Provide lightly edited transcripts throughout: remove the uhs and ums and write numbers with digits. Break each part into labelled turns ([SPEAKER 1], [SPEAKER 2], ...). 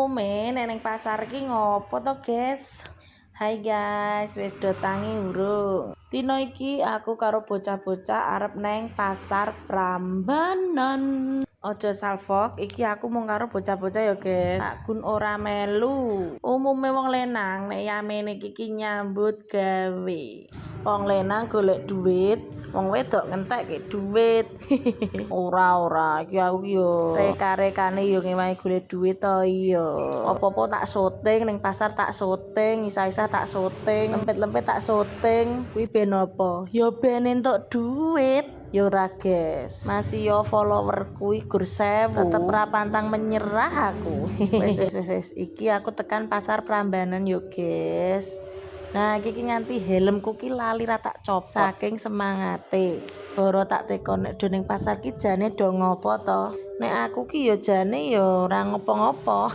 [SPEAKER 1] umume ning pasar ki ngopo to, guys? Hai guys, wis do tangi urung. Dino iki aku karo bocah-bocah arep neng pasar Prambanan. Ojo salfok, iki aku mung karo bocah-bocah ya, guys. Takun ora melu. Umume wong lenang nek yamene iki nyambut gawe. Wong lenang golek duit, wong wedok ngentekke duit. Ora iki aku yo reka-rekane yo ngewahi golek duit to iya. Apa-apa tak syuting ning pasar, tak syuting, isa-isa tak syuting, lempet-lempet tak syuting. Kuwi ben apa? Ya ben entuk duit. Yo ora, guys. Masih yo followerku gur 1000. Tetep ra pantang menyerah aku. Wis. Iki aku tekan pasar Prambanan yo, guys. Nah, iki nganti helmku ki lali ra tak copot saking semangate. Boro tak tekon nek do ning pasar ki jane do ngopo to? Nek aku ki ya jane ya ora ngopo-ngopo.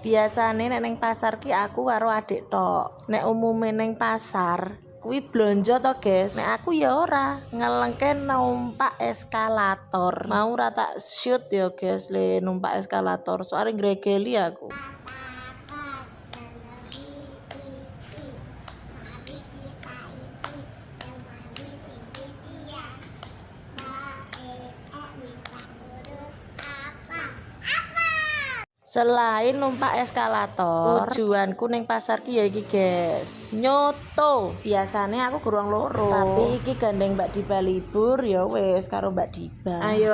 [SPEAKER 1] Biasane nek ning pasar ki aku karo adik tok. Nek umume ning pasar kuwi blonjo to, guys. Nek aku ya ora ngelengke numpak eskalator. Mau ra tak shoot ya, guys, le numpak eskalator. Soale gregeli aku. Selain numpak eskalator, tujuanku ning pasar ki ya iki, guys. Nyoto. Biasane aku guruang loro. Tapi iki gandeng Mbak Diba libur ya wis karo Mbak Diba. Ayo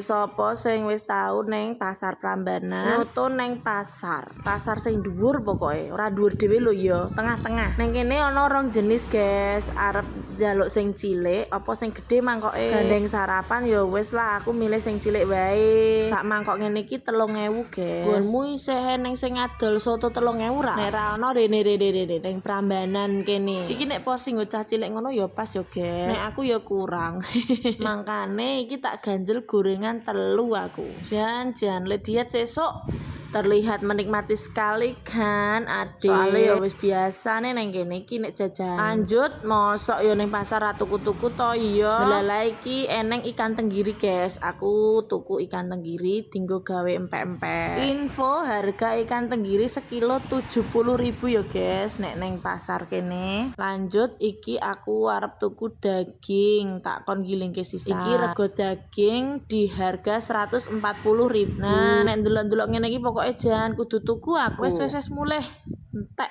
[SPEAKER 1] sapa sing wis tau ning pasar Prambanan? Nyoto ning pasar. Pasar sing dhuwur pokoke, ora dhuwur dhewe lho ya, tengah-tengah. Ning kene ana rong jenis, guys. Arep njaluk sing cilik apa sing gedhe mangkoke. Gandeng sarapan ya wis lah, aku milih sing cilik wae. Sak mangkok ngene iki 3.000, guys. Gonmu isih eneng sing adol soto 3.000 ra? Nek ra ono rene ning Prambanan kene. Iki nek posing cah cilik ngono ya pas ya, guys. Nek aku ya kurang. Mangkane iki tak ganjel gorengan 3 aku. Jan le diet sesuk. Terlihat menikmati sekali kan, adik. Soale ya wis biasa ning kene iki nek jajan. Lanjut, mosok ya ning pasar ra tuku-tuku to iya. Delala iki eneng ikan tenggiri, guys. Aku tuku ikan tenggiri dinggo gawe empek-empek. Info harga ikan tenggiri sekilo 70.000 ya, guys, nek ning pasar kene. Lanjut, iki aku arep tuku daging, tak kon gilingke sisa. Iki rego daging di harga 140.000. Nah, nek ndelok-ndelok ngene iki pokoke jan kudu tuku aku. Wis mulih entek